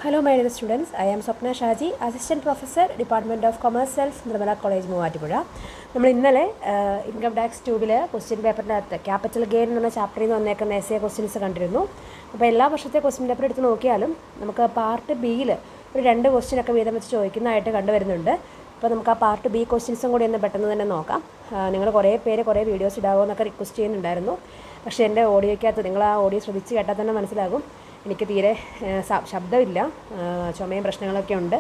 Hello, my dear students. I am Swapna Shaji, Assistant Professor, Department of Commerce, Sales, Nirmala College, Muvattupuzha. നമ്മൾ ഇന്നലെ income tax ട്യൂബിൽ question പേപ്പറിനകത്ത് capital gain എന്ന ചാപ്റ്ററിൽ നിന്ന് വന്നേക്കുന്ന എസ് ക്വസ്റ്റ്യൻസ് കണ്ടിരുന്നു. അപ്പോൾ എല്ലാ വർഷത്തെ ക്വസ്റ്റ്യൻ പേപ്പർ എടുത്ത് നോക്കിയാലും നമുക്ക് പാർട്ട് ബിയിൽ ഒരു 2 ക്വസ്റ്റ്യനൊക്കെ വീതം വെച്ച് ചോദിക്കുന്നതായിട്ട് കണ്ടുവരുന്നുണ്ട്. അപ്പോൾ നമുക്ക് ആ പാർട്ട് ബി ക്വസ്റ്റ്യൻസും കൂടി ഒന്ന് പെട്ടെന്ന് തന്നെ നോക്കാം. നിങ്ങൾ കുറേ പേര് കുറേ വീഡിയോസ് ഇടാവോ എന്നൊക്കെ റിക്വസ്റ്റ് ചെയ്യുന്നുണ്ടായിരുന്നു. പക്ഷേ എൻ്റെ ഓഡിയോയ്ക്കകത്ത് നിങ്ങൾ ആ ഓഡിയോ ശ്രദ്ധിച്ച് കേട്ടാൽ തന്നെ മനസ്സിലാകും എനിക്ക് തീരെ ശബ്ദമില്ല, ചുമയും പ്രശ്നങ്ങളൊക്കെ ഉണ്ട്.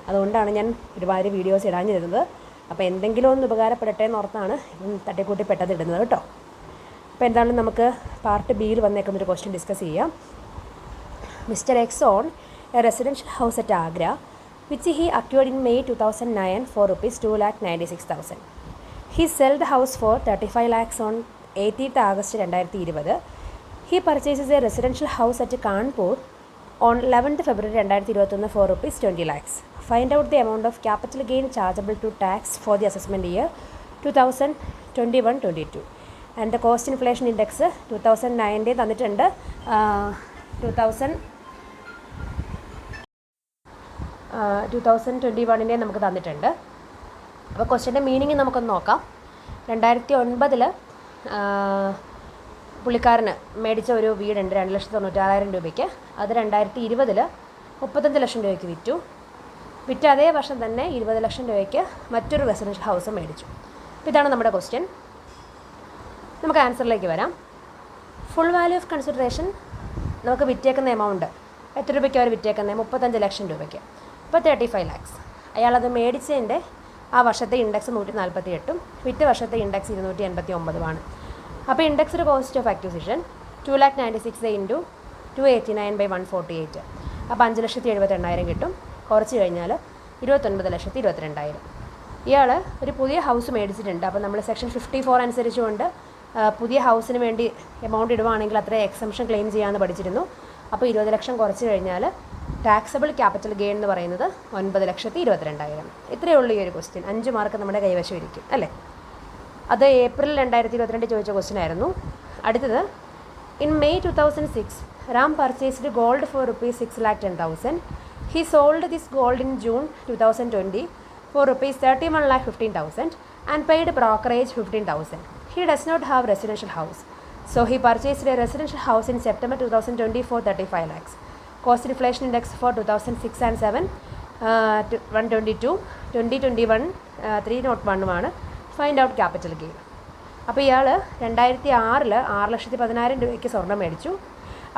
അതുകൊണ്ടാണ് ഞാൻ ഒരുപാട് വീഡിയോസ് ഇടാഞ്ഞിരുന്നത്. അപ്പോൾ എന്തെങ്കിലും ഒന്ന് ഉപകാരപ്പെടട്ടെ എന്നോർത്താണ് തട്ടിക്കൂട്ടി പെട്ടെന്ന് ഇടുന്നത് കേട്ടോ. അപ്പോൾ എന്തായാലും നമുക്ക് പാർട്ട് ബിയിൽ വന്നേക്കുന്നൊരു ക്വസ്റ്റ്യൻ ഡിസ്കസ് ചെയ്യാം. Mister X on A residential house at Agra which he acquired in May 2009 for ₹2,96,000. He sold the house for 35 lakhs on 18th August 2020. He purchases a residential house at Kanpur on 11th February 2021 for ₹20 lakhs. Find out the amount of capital gain chargeable to tax for the assessment year 2021-22. And the cost inflation index 2009 തന്നിട്ടുണ്ട്, 2021 നമുക്ക് തന്നിട്ടുണ്ട്. അപ്പോൾ ക്വസ്റ്റ്യൻ്റെ meaning നമുക്കൊന്ന് നോക്കാം. 2009 പുള്ളിക്കാരന് മേടിച്ച ഒരു വീടുണ്ട് 2,96,000 രൂപയ്ക്ക്. അത് 2020 35 ലക്ഷം രൂപയ്ക്ക് വിറ്റു. വിറ്റ അതേ വർഷം തന്നെ 20 ലക്ഷം രൂപയ്ക്ക് മറ്റൊരു റെസിഡൻഷ്യൽ ഹൗസ് മേടിച്ചു. അപ്പോൾ ഇതാണ് നമ്മുടെ ക്വസ്റ്റ്യൻ. നമുക്ക് ആൻസറിലേക്ക് വരാം. ഫുൾ വാല്യൂ ഓഫ് കൺസിഡറേഷൻ നമുക്ക് വിറ്റേക്കുന്ന എമൗണ്ട് എത്ര രൂപയ്ക്ക് അവർ വിറ്റേക്കുന്നത്? 35 ലക്ഷം രൂപയ്ക്ക്. അപ്പോൾ 35 lakhs. അയാളത് മേടിച്ചതിൻ്റെ ആ വർഷത്തെ ഇൻഡെക്സ് 148ഉം വിറ്റ വർഷത്തെ ഇൻഡെക്സ് 289ഉമാണ്. അപ്പോൾ indexed cost of acquisition 2,96,000 into 289/148. അപ്പോൾ 5,78,800 കിട്ടും. കുറച്ച് കഴിഞ്ഞാൽ 29,22,000. ഇയാൾ ഒരു പുതിയ ഹൗസ് മേടിച്ചിട്ടുണ്ട്. അപ്പോൾ നമ്മൾ സെക്ഷൻ 54 അനുസരിച്ചുകൊണ്ട് പുതിയ ഹൗസിന് വേണ്ടി എമൗണ്ട് ഇടുവാണെങ്കിൽ അത്ര എക്സംഷൻ ക്ലെയിം ചെയ്യാമെന്ന് പഠിച്ചിരുന്നു. അപ്പോൾ 20 ലക്ഷം കുറച്ച് കഴിഞ്ഞാൽ ടാക്സബിൾ ക്യാപിറ്റൽ ഗെയിൻ എന്ന് പറയുന്നത് 9,22,000. ഇത്രയേ ഉള്ളൂ ഈ ഒരു ക്വസ്റ്റ്യൻ. 5 മാർക്ക് നമ്മുടെ കൈവശം ഇരിക്കും അല്ലേ. അത് ഏപ്രിൽ 2022 ചോദിച്ച ക്വസ്റ്റ്യൻ ആയിരുന്നു. അടുത്തത്, in May 2006 Ram purchased gold for ₹6,10,000. He sold this gold in June 2020 for ₹31,15,000 and paid brokerage 15,000. He does not have residential house, so he purchased a residential house in September 2020 for 35 lakhs. Cost inflation index for 2006 and 7 122, 2021 301 ആണ്. Find out capital gain. അപ്പോൾ ഇയാൾ 2006 6,10,000 രൂപയ്ക്ക് സ്വർണ്ണം മേടിച്ചു.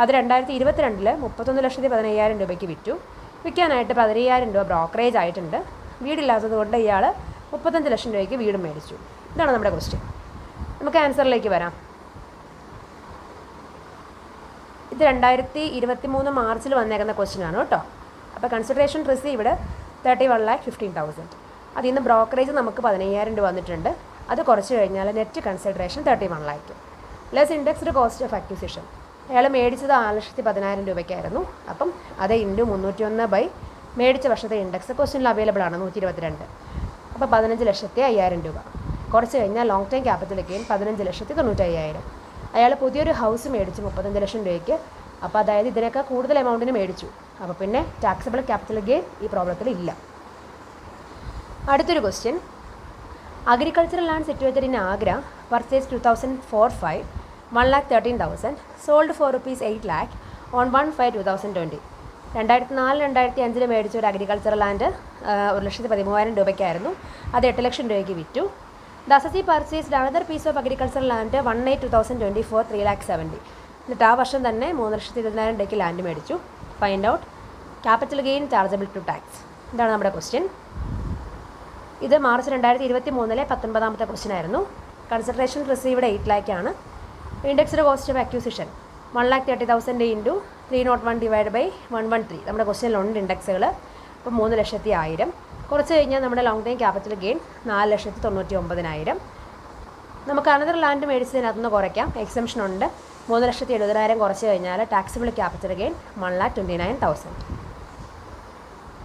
അത് 2022 31,15,000 രൂപയ്ക്ക് വിറ്റു. വിൽക്കാനായിട്ട് 15,000 രൂപ ബ്രോക്കറേജ് ആയിട്ടുണ്ട്. വീടില്ലാത്തത് കൊണ്ട് ഇയാൾ 35 ലക്ഷം രൂപയ്ക്ക് വീട് മേടിച്ചു. ഇതാണ് നമ്മുടെ ക്വസ്റ്റ്യൻ. നമുക്ക് ആൻസറിലേക്ക് വരാം. ഇത് 2023 മാർച്ചിൽ വന്നേക്കുന്ന ക്വസ്റ്റ്യൻ ആണ് കേട്ടോ. അപ്പോൾ കൺസിഡറേഷൻ റിസീവ്ഡ് 31,15,000. അതിൽ നിന്ന് ബ്രോക്കറേജ് നമുക്ക് 15,000 രൂപ വന്നിട്ടുണ്ട്. അത് കുറച്ച് കഴിഞ്ഞാൽ net consideration 31 lakh less indexed cost of acquisition. അയാൾ മേടിച്ചത് 6,10,000 രൂപയ്ക്കായിരുന്നു. അപ്പം അത് ഇൻറ്റു 301 മേടിച്ച വർഷത്തെ ഇൻഡെക്സ് ക്വസ്റ്റ്യനിൽ അവൈലബിൾ ആണ് 122. അപ്പോൾ 15,05,000 രൂപ. കുറച്ച് കഴിഞ്ഞാൽ ലോങ് ടൈം ക്യാപിറ്റൽ ഗെയിൻ 15,95,000. അയാൾ പുതിയൊരു ഹൗസ് മേടിച്ച് 35 ലക്ഷം രൂപയ്ക്ക്. അപ്പോൾ അതായത് ഇതിനേക്കാൾ കൂടുതൽ എമൗണ്ടിന് മേടിച്ചു. അപ്പോൾ പിന്നെ ടാക്സബിൾ ക്യാപിറ്റൽ ഗെയിൻ ഈ പ്രോബ്ലത്തിൽ ഇല്ല. അടുത്തൊരു question, agricultural land situated in Agra purchase 2004-05 1,13,000 sold for ₹8 lakh on 1/5/2020. 2004-2005 മേടിച്ച ഒരു അഗ്രികൾച്ചറൽ ലാൻഡ് 1,13,000 രൂപയ്ക്കായിരുന്നു. അത് 8 ലക്ഷം രൂപയ്ക്ക് വിറ്റു. The assessee purchased another piece of agricultural land 1/8/2020 for 3,70,000. എന്നിട്ട് ആ വർഷം തന്നെ 3,20,000 രൂപയ്ക്ക് ലാൻഡ് മേടിച്ചു. Find out capital gain chargeable to tax. ഇതാണ് നമ്മുടെ ക്വസ്റ്റ്യൻ. ഇത് മാർച്ച് 2023 19ാമത്തെ ക്വസ്റ്റ്യൻ ആയിരുന്നു. കൺസിഡറേഷൻ റിസീവ്ഡ് 8 lakh ആണ്. Indexed cost of acquisition 1,30,000 into 301/113. നമ്മുടെ ക്വസ്റ്റ്യനിലുണ്ട് ഇൻഡെക്സുകൾ. അപ്പോൾ 3,01,000. കുറച്ച് കഴിഞ്ഞാൽ നമ്മുടെ ലോങ് ടൈം ക്യാപിറ്റൽ ഗെയിൻ 4,99,000. നമുക്ക് അനദർ ലാൻഡ് മേടിച്ചതിനകത്തുനിന്ന് കുറയ്ക്കാം. എക്സംഷൻ ഉണ്ട്. 3,70,000 കുറച്ച് കഴിഞ്ഞാൽ ടാക്സിബിൾ ക്യാപിറ്റൽ ഗെയിൻ 1,29,000.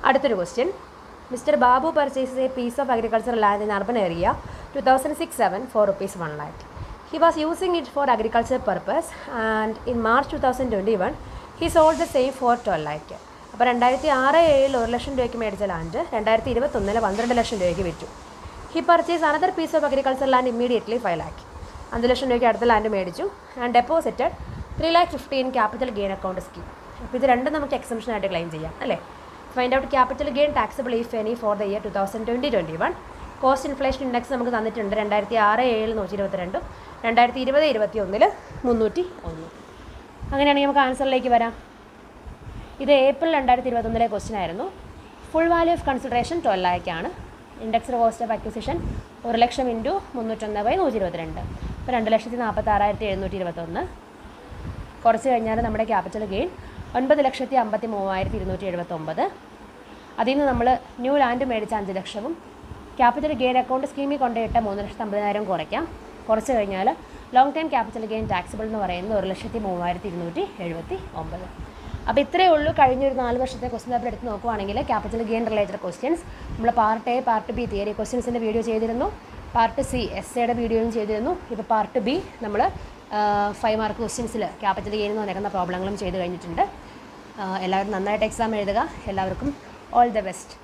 അടുത്തൊരു question, Mr. Babu purchases a piece of agricultural land in urban area 2006-07 for ₹1 lakh. He was using it for agriculture purpose and in March 2021 he sold the same for 12 lakh. അപ്പോൾ 2006-07 1 ലക്ഷം രൂപയ്ക്ക് മേടിച്ച land 2021 12 ലക്ഷം രൂപയ്ക്ക് വിറ്റു. He purchase another piece of agriculture land immediately 5 lakh. 5 ലക്ഷം രൂപയ്ക്ക് അടുത്ത land മേടിച്ചു. And deposited 3,50,000 in capital gain account scheme. അപ്പോൾ ഇത് രണ്ടും നമുക്ക് എക്സംഷൻ ആയിട്ട് ക്ലെയിം ചെയ്യാം അല്ലേ. Find out capital gain taxable if any for the year 2020-21. Cost inflation index നമുക്ക് തന്നിട്ടുണ്ട്. 2006-07 122, 2020-21 301. അങ്ങനെയാണെങ്കിൽ നമുക്ക് ആൻസറിലേക്ക് വരാം. ഇത് ഏപ്രിൽ 2021 ക്വസ്റ്റ്യൻ ആയിരുന്നു. Full value of consideration 12 lakh ആണ്. Indexed cost of acquisition 1 lakh into 301/122. അപ്പോൾ 2,46,721. കുറച്ച് കഴിഞ്ഞാൽ നമ്മുടെ ക്യാപിറ്റൽ ഗെയിൻ 9,53,279. അതിൽ നിന്ന് നമ്മൾ ന്യൂ ലാൻഡ് മേടിച്ച 5 ലക്ഷവും ക്യാപിറ്റൽ ഗെയിൻ അക്കൗണ്ട് സ്കീമിൽ കൊണ്ടുപോയിട്ട 3,50,000 കുറയ്ക്കാം. കുറച്ച് കഴിഞ്ഞാൽ long time capital gain taxable എന്ന് പറയുന്നത് 1,03,279. അപ്പോൾ ഇത്രയേ ഉള്ളൂ. കഴിഞ്ഞൊരു 4 വർഷത്തെ ക്വസ്റ്റ്യൻ പേപ്പർ എടുത്ത് നോക്കുവാണെങ്കിൽ ക്യാപിറ്റൽ ഗെയിൻ റിലേറ്റഡ് ക്വസ്റ്റ്യൻസ് നമ്മൾ part A part B theory ക്വസ്റ്റ്യൻസിൻ്റെ വീഡിയോ ചെയ്തിരുന്നു. പാർട്ട് സി എസ്സേയുടെ വീഡിയോയും ചെയ്തിരുന്നു. ഇപ്പോൾ പാർട്ട് ബി നമ്മൾ 5 മാർക്ക് ക്വസ്റ്റ്യൻസിൽ ക്യാപിറ്റൽ ഗെയിൻ എന്ന് പറയുന്ന പ്രോബ്ലങ്ങളും ചെയ്ത് കഴിഞ്ഞിട്ടുണ്ട്. എല്ലാവരും നന്നായിട്ട് എക്സാം എഴുതുക. എല്ലാവർക്കും ഓൾ ദ ബെസ്റ്റ്.